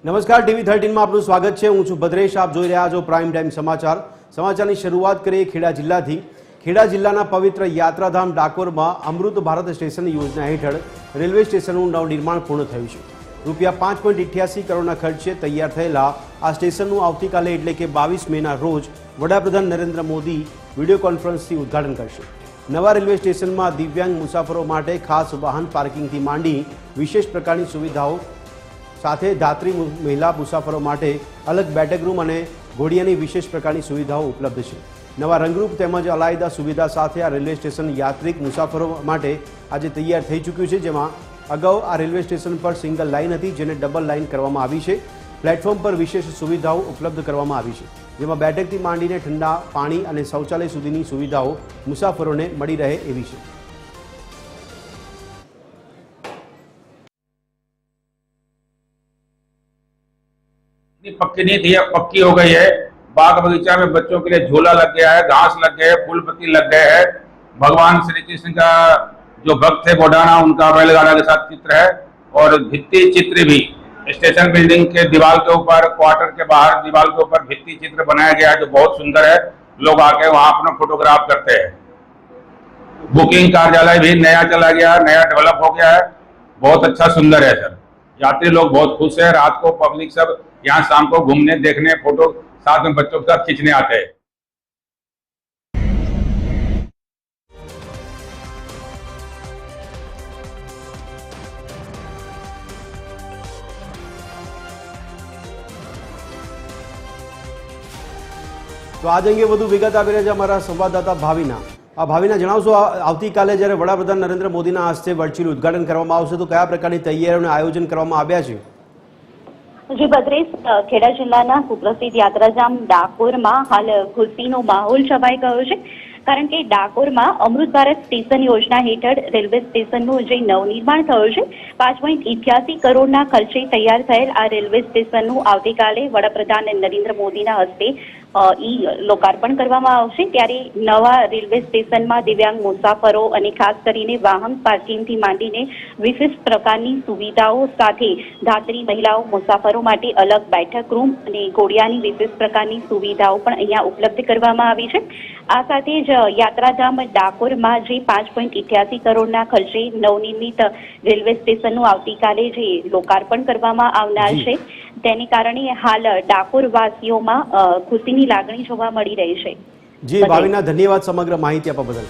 નમસ્કાર, ટીવી 13 માં આપનું સ્વાગત છે। હું છું ભદ્રેશ, આપ જોઈ રહ્યા છો પ્રાઇમ ટાઈમ સમાચાર। સમાચારની શરૂઆત કરીએ ખેડા જિલ્લાથી। ખેડા જિલ્લાના પવિત્ર યાત્રાધામ ડાકોરમાં અમૃત ભારત સ્ટેશન યોજના હેઠળ રેલવે સ્ટેશનનું નવનિર્માણ પૂર્ણ થયું છે। રૂપિયા 5.88 કરોડના ખર્ચે તૈયાર થયેલા આ સ્ટેશનનું આવતીકાલે એટલે કે 22 મેના રોજ વડાપ્રધાન નરેન્દ્ર મોદી વિડીયો કોન્ફરન્સથી ઉદ્ઘાટન કરશે। નવા રેલવે સ્ટેશનમાં દિવ્યાંગ મુસાફરો માટે ખાસ વાહન પાર્કિંગથી માંડી વિશેષ પ્રકારની સુવિધાઓ સાથે ધાત્રી મહિલા મુસાફરો માટે અલગ બેઠક રૂમ અને ઘોડિયાની વિશેષ પ્રકારની સુવિધાઓ ઉપલબ્ધ છે। નવા રંગરૂપ તેમજ અલાયદા સુવિધા સાથે આ રેલવે સ્ટેશન યાત્રિક મુસાફરો માટે આજે તૈયાર થઈ ચૂક્યું છે, જેમાં અગાઉ આ રેલવે સ્ટેશન પર સિંગલ લાઇન હતી, જેને ડબલ લાઇન કરવામાં આવી છે। પ્લેટફોર્મ પર વિશેષ સુવિધાઓ ઉપલબ્ધ કરવામાં આવી છે, જેમાં બેઠકથી માંડીને ઠંડા પાણી અને શૌચાલય સુધીની સુવિધાઓ મુસાફરોને મળી રહે એવી છે। पक्की नहीं थी, अब पक्की हो गई है। बाग बगीचा में बच्चों के लिए झूला लग गया है, घास लग गए, फूल पत्ती लग गए हैं। भगवान श्री कृष्ण का जो भक्त है बोडाना, उनका बैलगाड़ा के साथ चित्र है और भित्ति चित्र भी स्टेशन बिल्डिंग के दीवार के ऊपर, क्वार्टर के बाहर दीवार के ऊपर भित्ति चित्र बनाया गया है जो बहुत सुंदर है। लोग आके वहां अपना फोटोग्राफ करते हैं। बुकिंग कार्यालय भी नया चला गया, नया डेवलप हो गया है, बहुत अच्छा सुंदर है सर। यात्री लोग बहुत खुश है। रात को पब्लिक सब यहाँ शाम को घूमने, देखने, फोटो साथ में बच्चों के साथ खींचने आते हैं। તો આજ અંગે વધુ વિગત આપી રહ્યા છે અમારા સંવાદદાતા ભાવિના। ભાવિના, જણાવશો આવતીકાલે જ્યારે વડાપ્રધાન નરેન્દ્ર મોદીના હસ્તે વર્ચ્યુઅલ ઉદ્ઘાટન કરવામાં આવશે તો કયા પ્રકારની તૈયારીઓનું આયોજન કરવામાં આવ્યા છે? જી ભદ્રેશ, ખેડા જિલ્લાના સુપ્રસિદ્ધ યાત્રાધામ ડાકોરમાં હાલ ખુશીનો માહોલ છવાઈ ગયો છે, કારણ કે ડાકોરમાં અમૃત ભારત સ્ટેશન યોજના હેઠળ રેલવે સ્ટેશનનું જે નવનિર્માણ થયું છે, 5.88 કરોડના ખર્ચે તૈયાર થયેલ આ રેલવે સ્ટેશનનું આવતીકાલે વડાપ્રધાન નરેન્દ્ર મોદીના હસ્તે લોકાર્પણ કરવામાં આવશે। ત્યારે નવા રેલવે સ્ટેશનમાં દિવ્યાંગ મુસાફરો અને ખાસ કરીને વાહન પાર્કિંગથી માંડીને વિશિષ્ટ પ્રકારની સુવિધાઓ સાથે ધાત્રી મહિલાઓ મુસાફરો માટે અલગ બેઠક રૂમ અને ઘોડિયાની વિશેષ પ્રકારની સુવિધાઓ પણ અહીંયા ઉપલબ્ધ કરવામાં આવી છે। આ સાથે જ યાત્રાધામ ડાકોરમાં જે 5.88 કરોડના ખર્ચે નવનિર્મિત રેલવે સ્ટેશનનું આવતીકાલે જે લોકાર્પણ કરવામાં આવનાર છે, તેને કારણે હાલ ડાકોર વાસીઓમાં ખુશીની લાગણી જોવા મળી રહી છે। જી ભાવિના, ધન્યવાદ સમગ્ર માહિતી આપવા બદલ।